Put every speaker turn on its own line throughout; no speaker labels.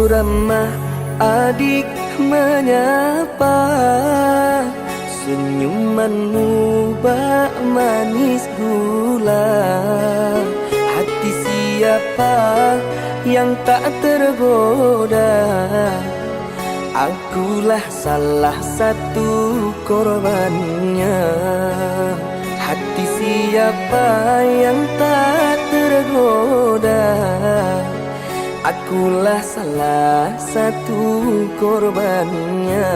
ramah adik menyapa, senyumanmu bak manis gula. Hati siapa yang tak tergoda? Akulah salah satu korbannya. Hati siapa yang tak tergoda? Akulah salah satu korbannya.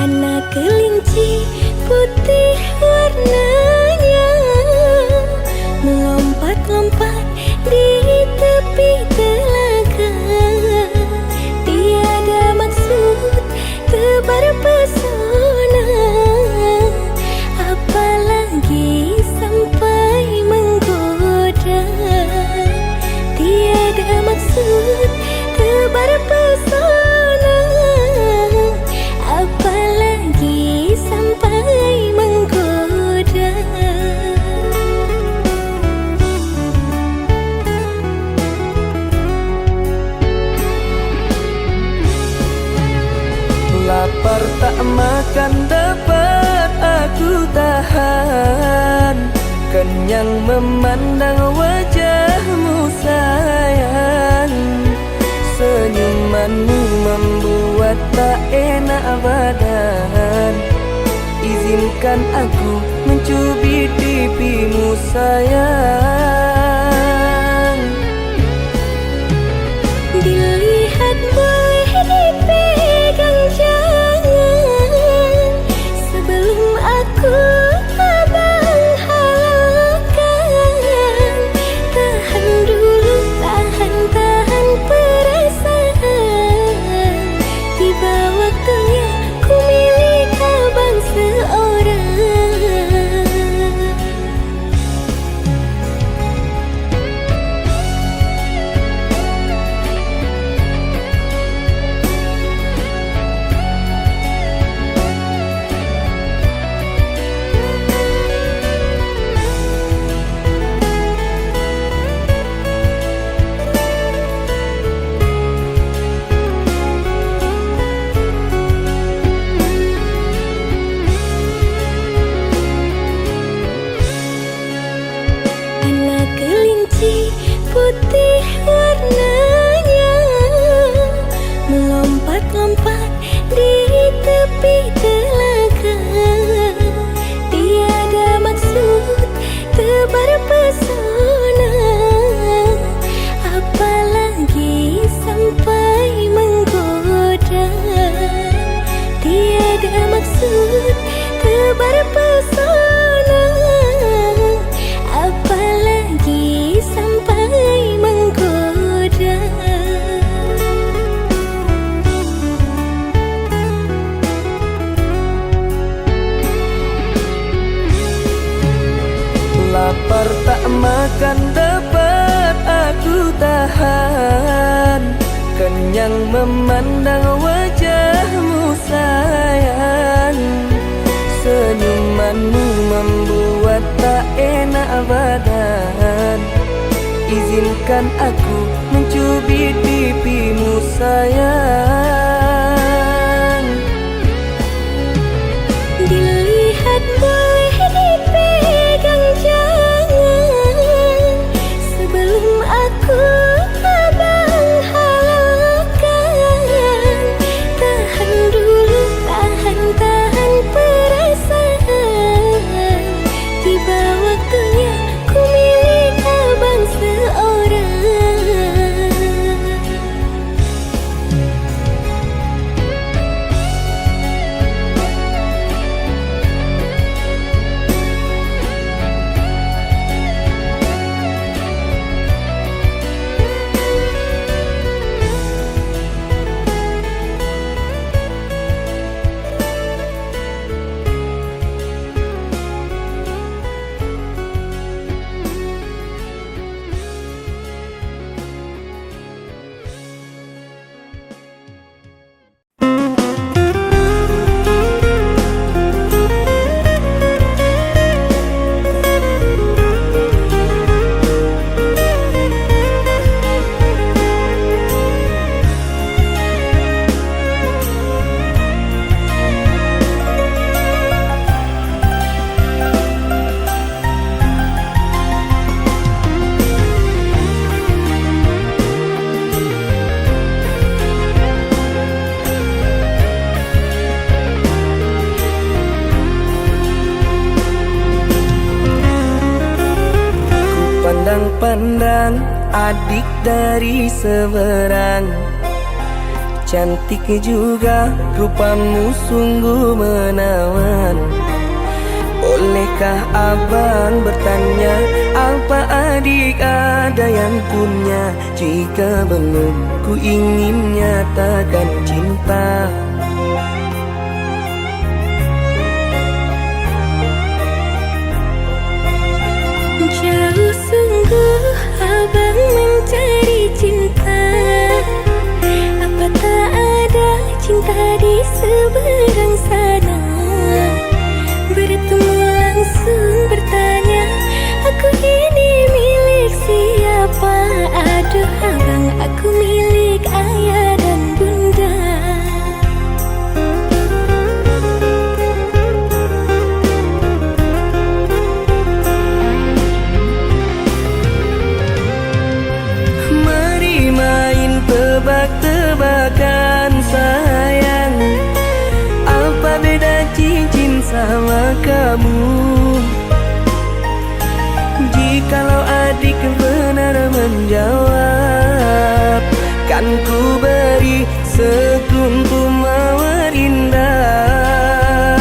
Anak kelinci putih warnanya, melompat-lompat di tepi telaga. Tiada maksud tebar pesona, apalagi sampai menggoda. Tiada maksud tebar pesona, apalagi sampai menggoda.
Lapar tak makan dapat aku tahan, kenyang memandang wajahmu sayang. Senyumanmu membuat tak enak badan. Izinkan aku mencubit pipimu sayang.
Dilihat boleh dipegang jangan, sebelum aku abang halalkan. Tahan dulu, tahan perasaan. Tiba waktunya ku milik abang seorang. Anak kelinci putih warnanya, melompat-lompat di tepi telaga. Tiada maksud tebar pesona, apalagi sampai menggoda. Tiada maksud tebar pesona, apalagi sampai menggoda.
Lapar tak makan dapat aku tahan, kenyang memandang wajahmu sayang. Senyumanmu membuat tak enak badan. Izinkan aku mencubit pipimu sayang.
Dilihat boleh dipegang jangan, sebelum aku abang halalkan. Tahan dulu, tahan perasaan. Tiba waktunya ku milik abang seorang.
pandang adik dari seberang. Cantik juga rupamu sungguh menawan. Bolehkah abang bertanya, apa adik ada yang punya? Jika belum, ku ingin nyatakan cinta.
Jauh sungguh abang mencari cinta. Apa tak ada cinta di seberang sana? Bertemu langsung bertanya, aku ini milik siapa? Aduh abang, aku milik ayah dan bunda.
Mari main tebak-tebakan sayang, apa beda cincin sama kamu? Jikalau adik benar menjawab, kan ku beri sekuntum mawar indah.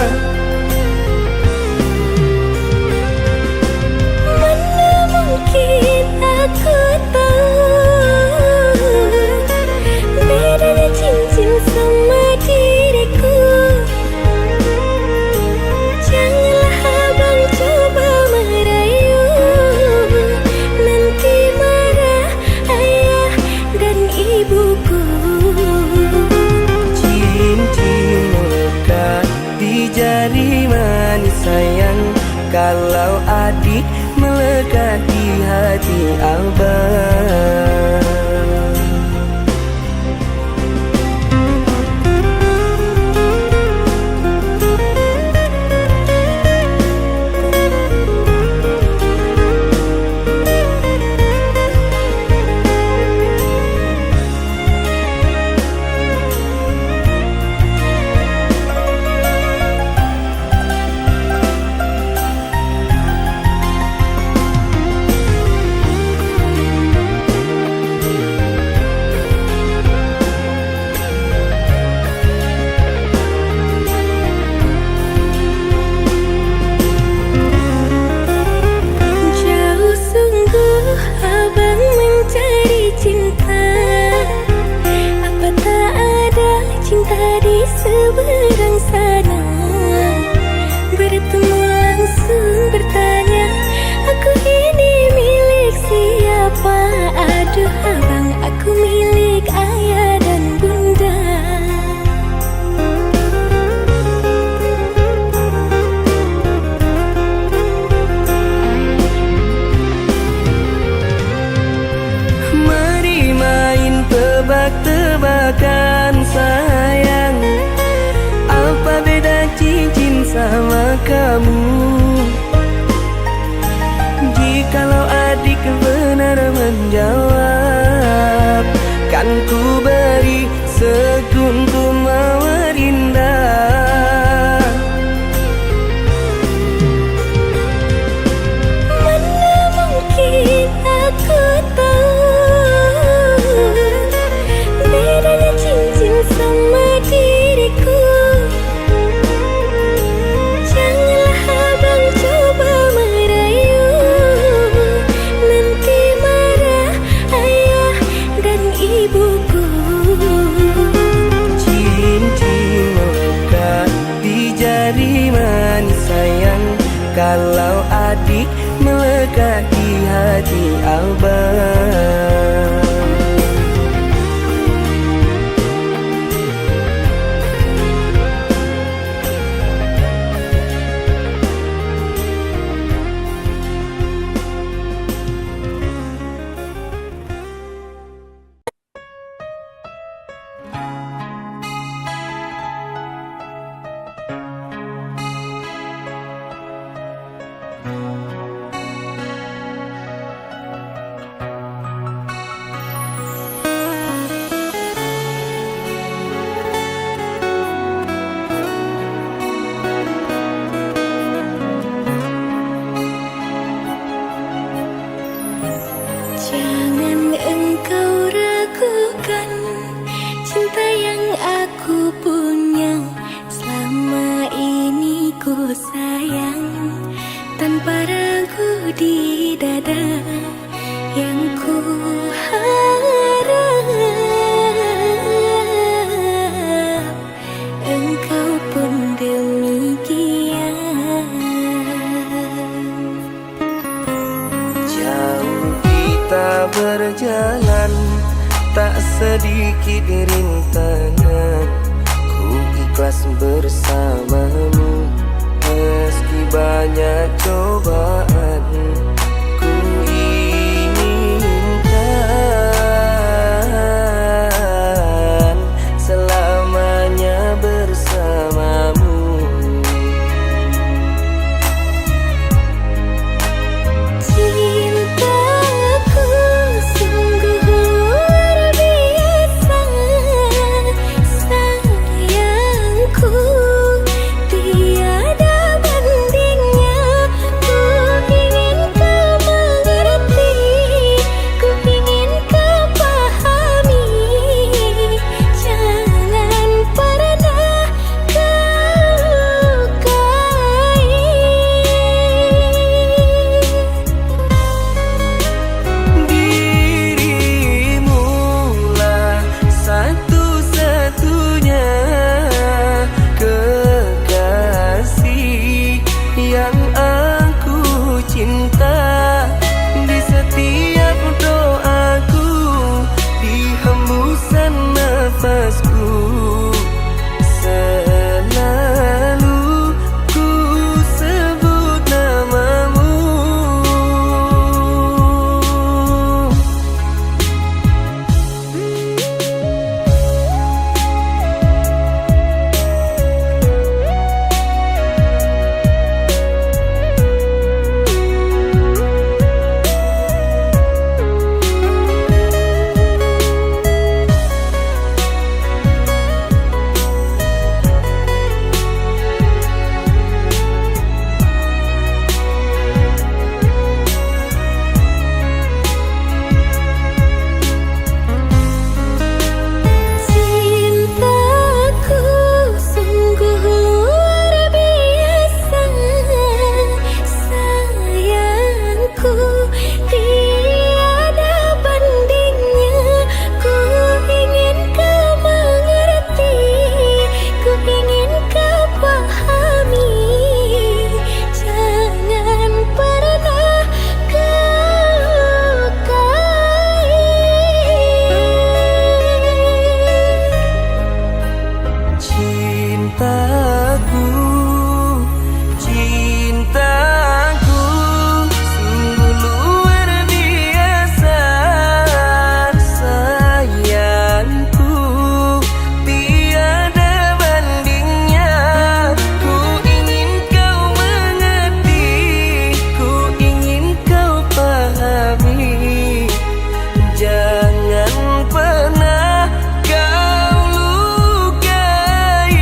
Mana mungkin aku tahu bedanya cincin sama diriku. Janganlah abang coba merayu, nanti marah ayah dan ibuku.
Cincin melekat di jari manis sayang, kalau adik melekat di hati abang.
Jauh sungguh abang mencari cinta. Apa tak ada cinta di seberang sana? Bertemu langsung bertanya, aku ini milik siapa? Aduh abang, aku milik ayah dan bunda.
Mari main tebak-tebakan sayang, apa beda cincin sama kamu? Jikalau adik benar menjawab, kan ku beri sekuntum mawar indah.
Mana mungkin aku tahu bedanya cincin sama diriku. Janganlah abang coba merayu, nanti marah ayah dan ibuku.
Cincin melekat di jari manis sayang, kalau adik melekat di hati abang. sedikit rintangan, ku ikhlas bersamamu. Meski banyak cobaan, ku inginkan selamanya bersamamu.
Cintaku sungguh luar biasa, sayangku tiada bandingnya. Ku ingin kau mengerti, ku ingin kau pahami, jangan pernah kau lukai.
Dirimulah satu-satunya kekasih yang aku cinta. Di setiap doaku, di hembusan nafasku, selalu ku sebut namamu.
Cintaku sungguh luar biasa, sayangku tiada bandingnya. Ku ingin kau mengerti, ku ingin kau pahami, jangan pernah kau lukai.
Cintaku, cintaku sungguh luar biasa, sayangku tiada bandingnya. Ku ingin kau mengerti, ku ingin kau pahami, jangan pernah kau lukai.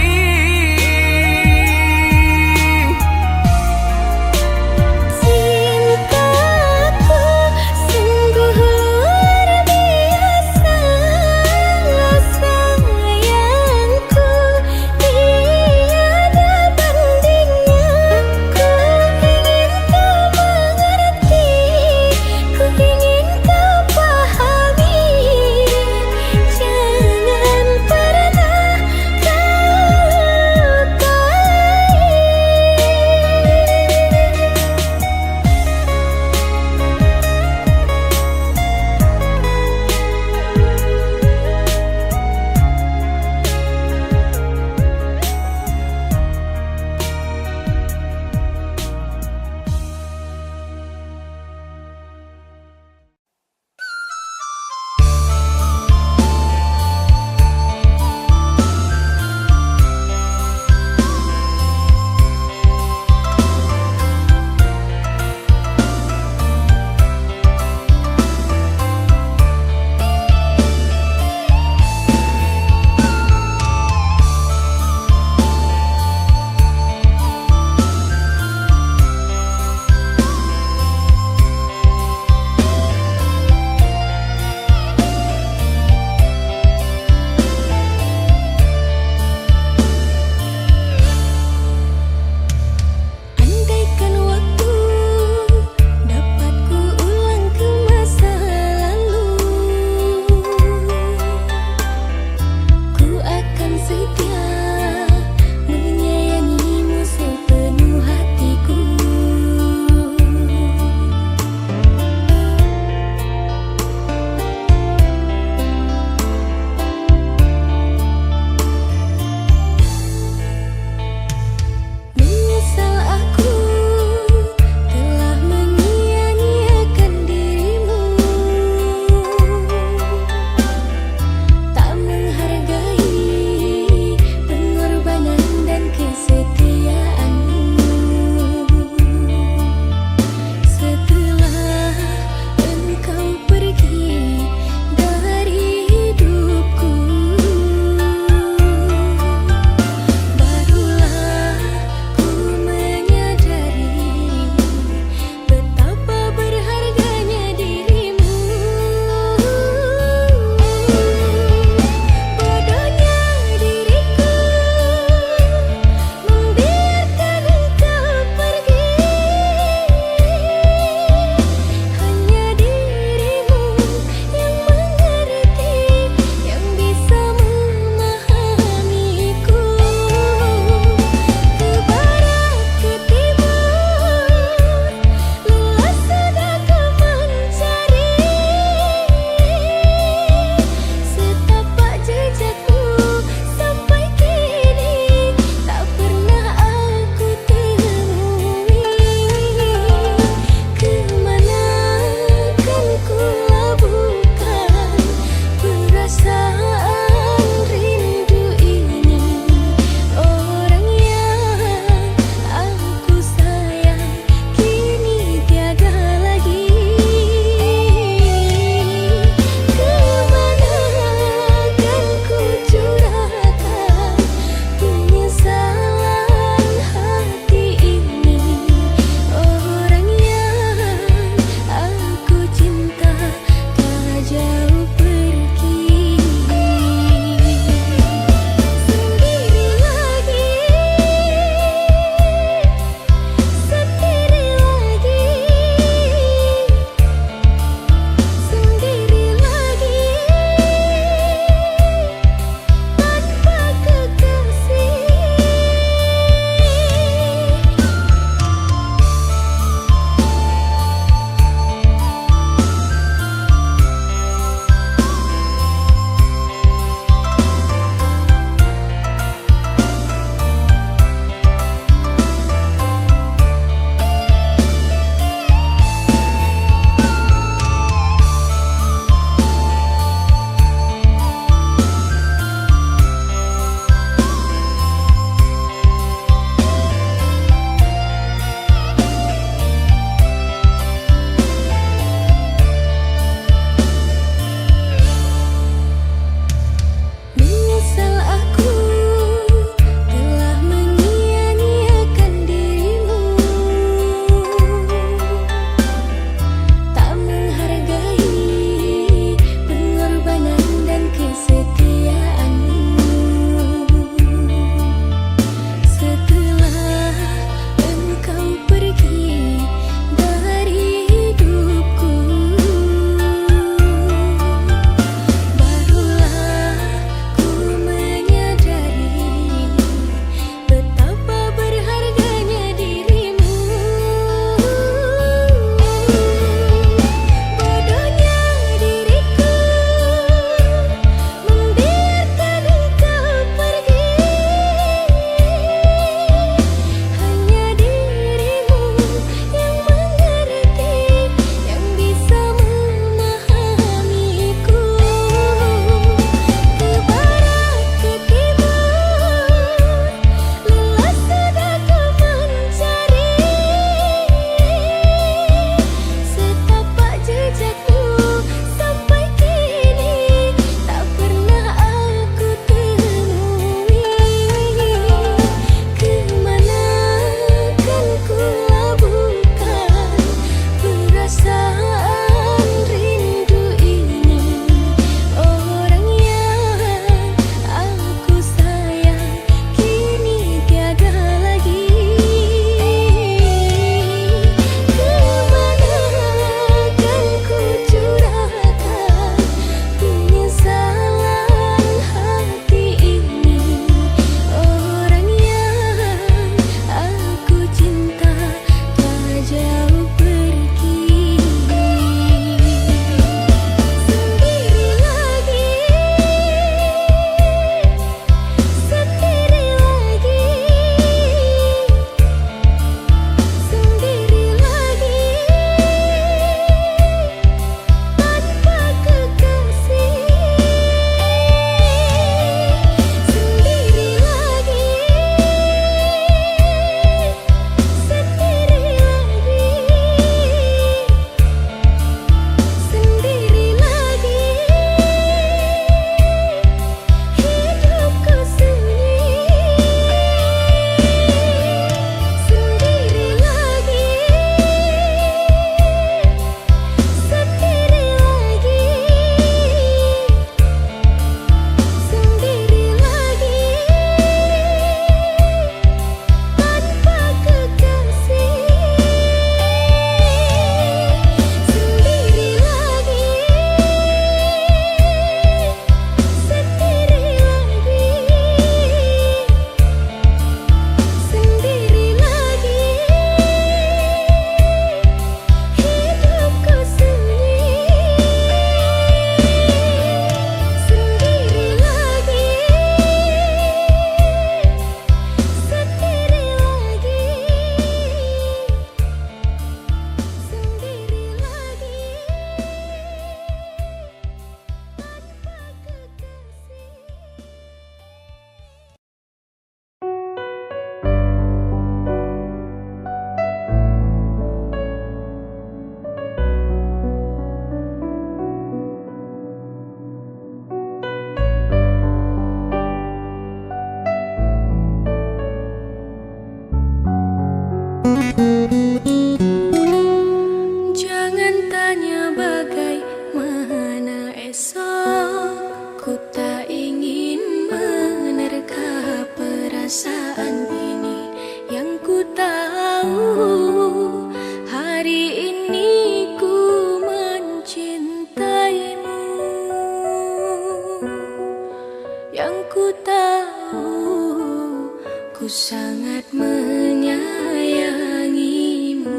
Ku sangat menyayangimu.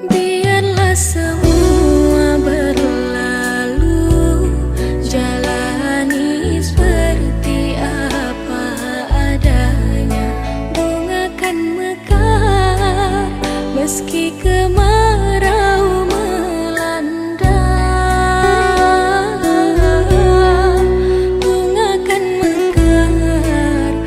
Biarlah semua berlalu, jalani seperti apa adanya. Bunga kan mekar meski kemarau melanda. Bunga kan mekar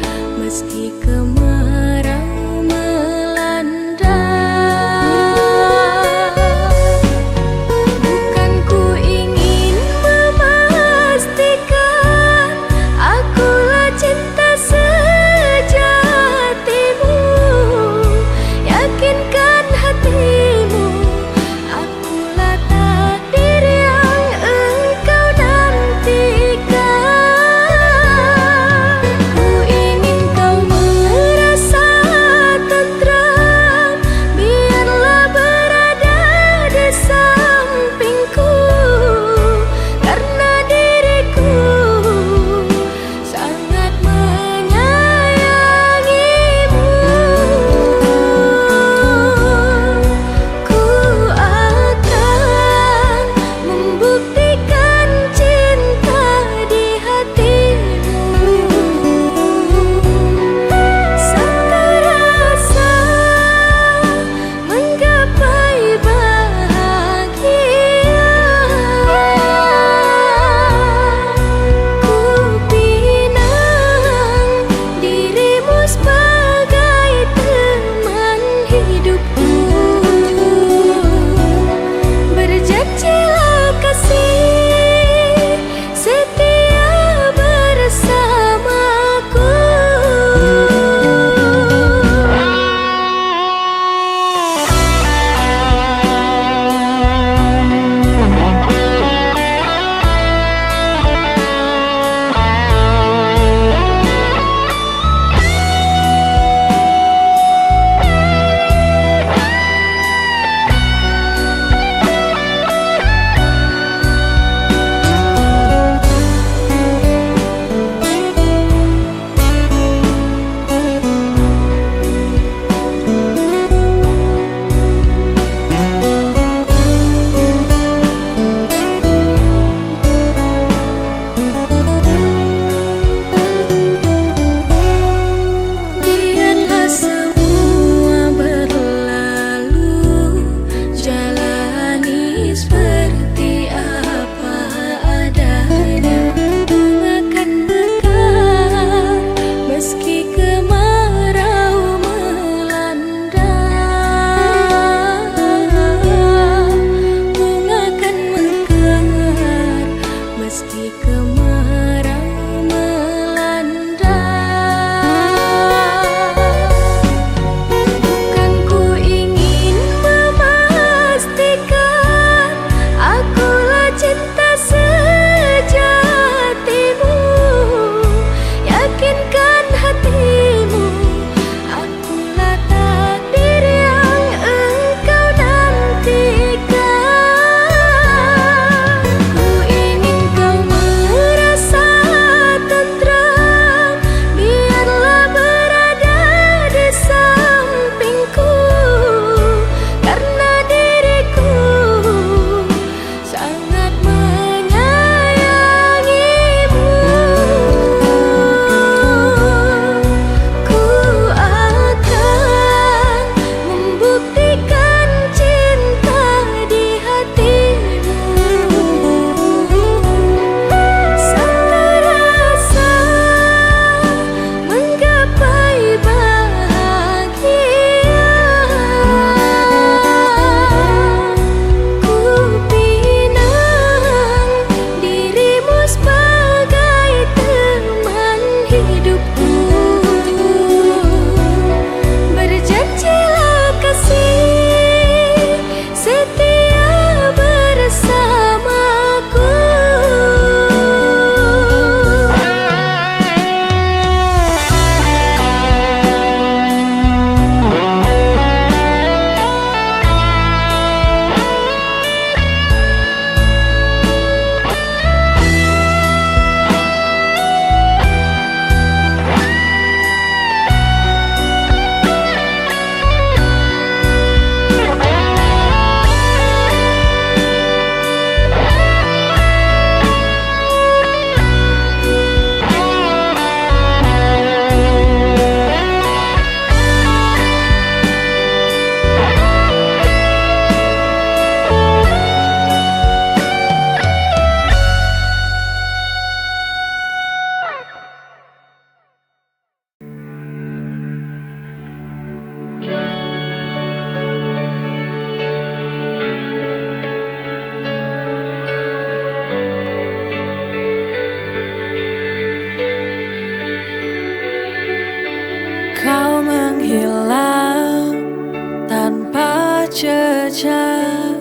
jejak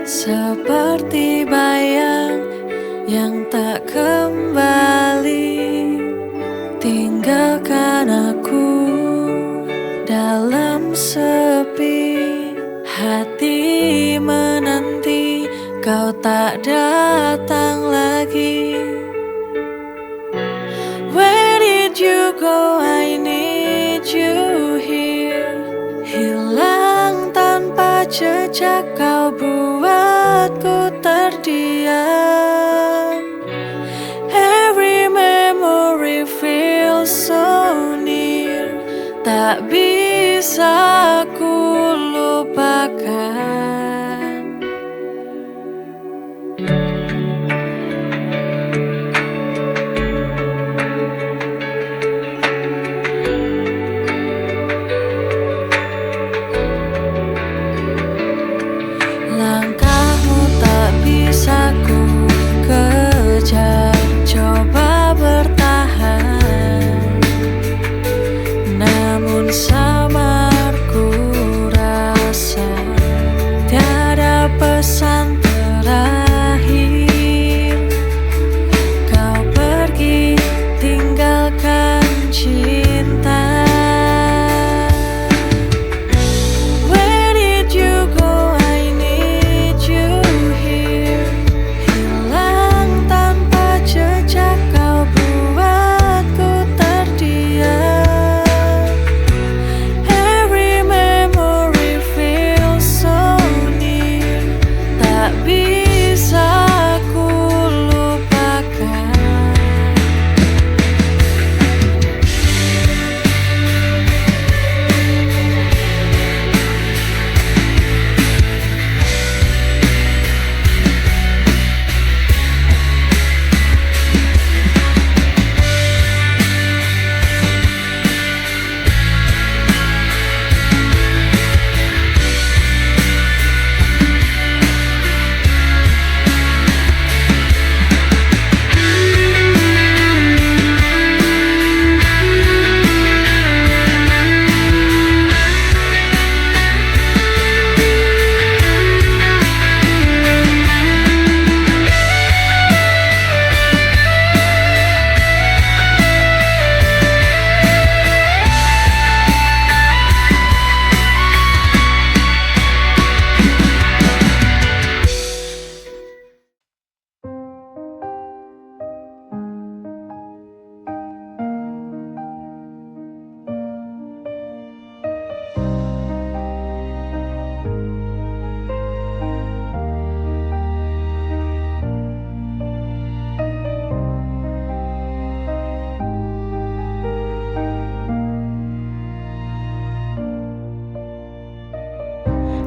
seperti bayang yang tak kembali. Tinggalkan aku dalam sepi, hati menanti kau tak datang lagi. Where did you go? I need you here. Hilang tanpa jejak, kau buatku terdiam. Every memory feels so near, tak bisa ku lupakan. Langkahmu tak bisa ku kejar, coba bertahan, namun samar ku rasa tiada pesan terakhir. Kau pergi tinggalkan cinta. Where did you go? I need you here. Hilang tanpa jejak, kau buatku terdiam. Every memory feels so near, tak bisa ku lupakan.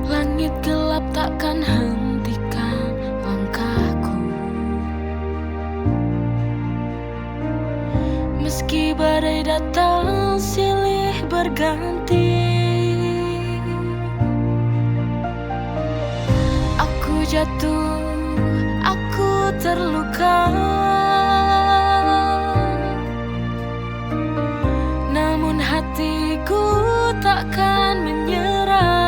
Langit gelap takkan hentikan langkahku, meski badai datang silih berganti. Aku jatuh, aku terluka, namun hatiku takkan menyerah.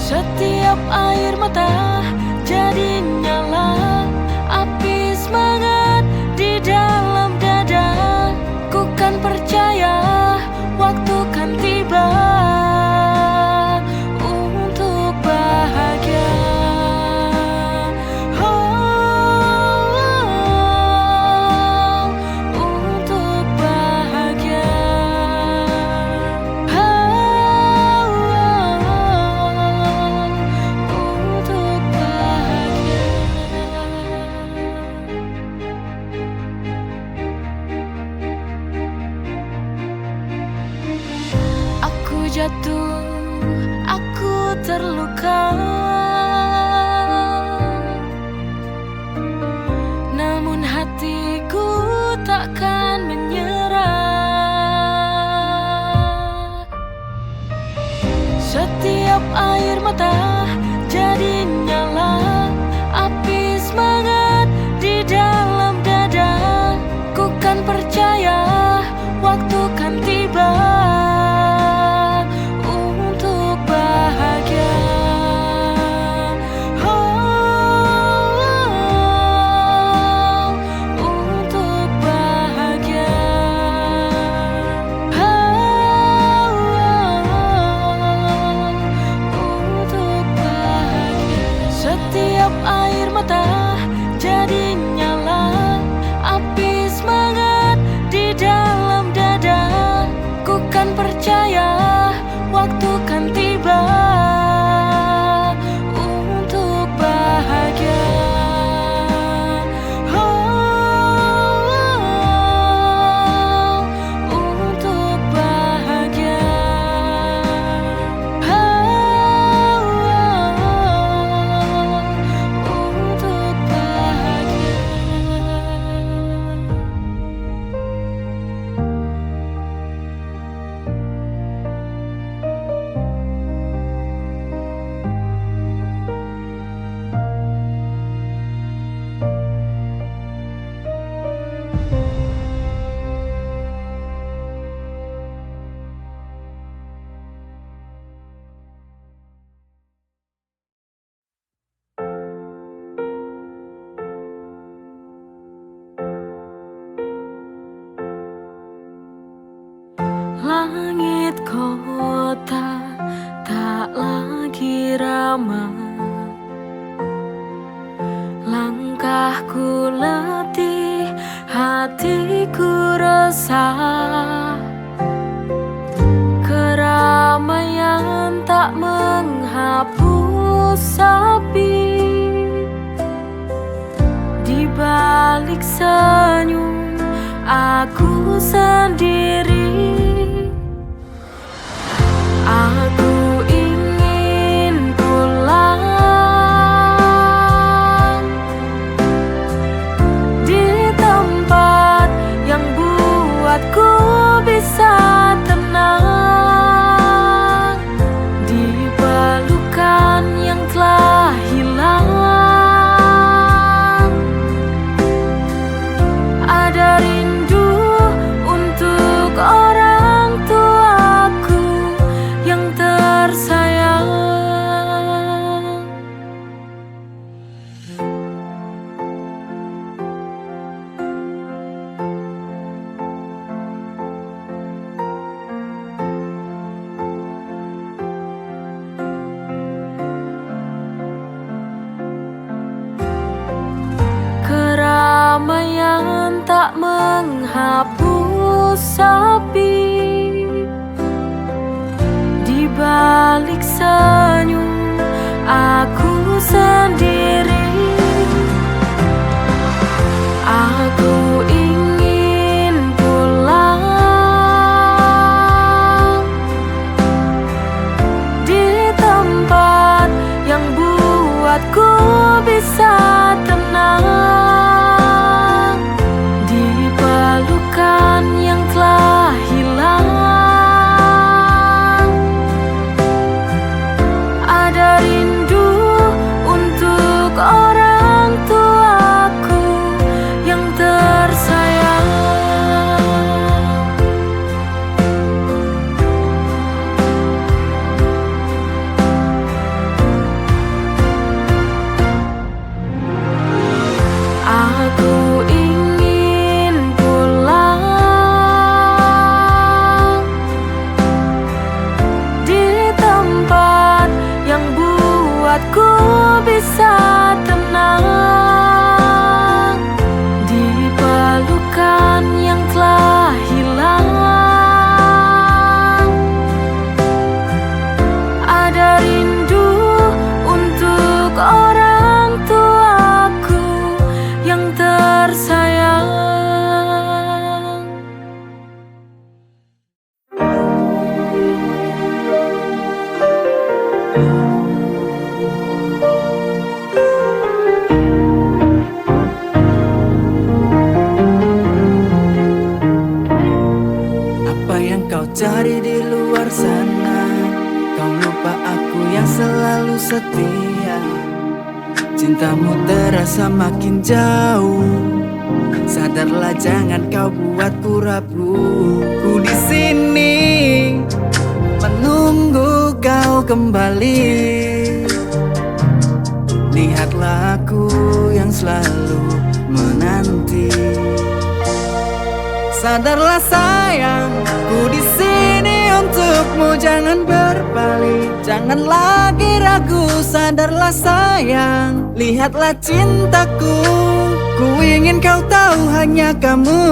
Setiap air mata jadi nyala, api semangat di dalam dada. Ku kan percaya waktu kan tiba untuk bahagia. Untuk bahagia. Untuk bahagia. Aku jatuh, aku terluka, namun hatiku takkan menyerah. Setiap air mata jadi nyala, api semangat di dalam dada. Ku kan percaya waktu kan tiba lama. Langkahku letih, hatiku resah. Keramaian tak menghapus sepi. Di balik senyum aku sendiri. Aku ingin pulang di tempat yang buatku bisa tenang, di pelukan yang telah hilang. Ada rindu untuk orang tuaku yang tersayang. Keramaian tak menghapus sepi. Di balik senyum aku sendiri. Aku ingin pulang di tempat yang buatku bisa tenang, di pelukan yang telah hilang. Ada rindu untuk orang tuaku yang tersayang. Aku ingin pulang di tempat yang buatku bisa tenang, di pelukan yang telah hilang. Ada rindu untuk orang tuaku yang tersayang.
Apa yang kau cari di luar sana? Kau lupa aku yang selalu setia. Cintamu terasa makin jauh. Sadarlah, jangan kau buatku ragu. Ku di sini menunggu kau kembali. Lihatlah aku yang selalu menanti. Sadarlah sayang, ku di sini untukmu, jangan berbalik, jangan lagi ragu. Sadarlah sayang, lihatlah cintaku, ku ingin kau tahu hanya kamu.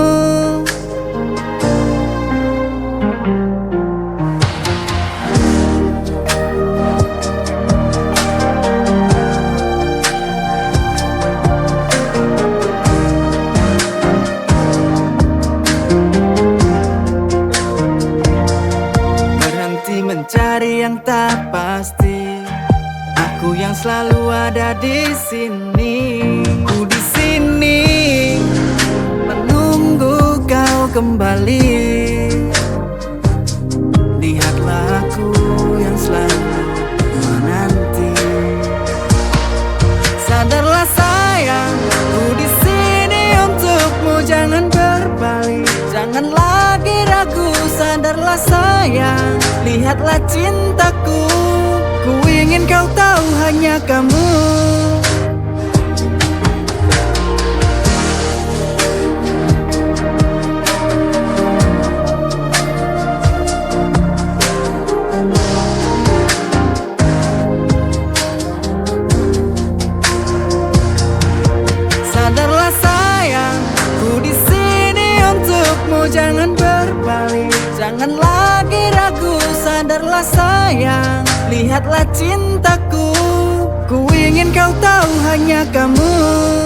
Mencari yang tak pasti, aku yang selalu ada di sini. Ku di sini menunggu kau kembali. Lihatlah aku yang selalu menanti. Sadarlah sayang, ku di sini untukmu, jangan berbalik, jangan lagi ragu. Sadarlah sayang, lihatlah cintaku, ku ingin kau tahu hanya kamu. sayang, lihatlah cintaku. Ku ingin kau tahu hanya kamu.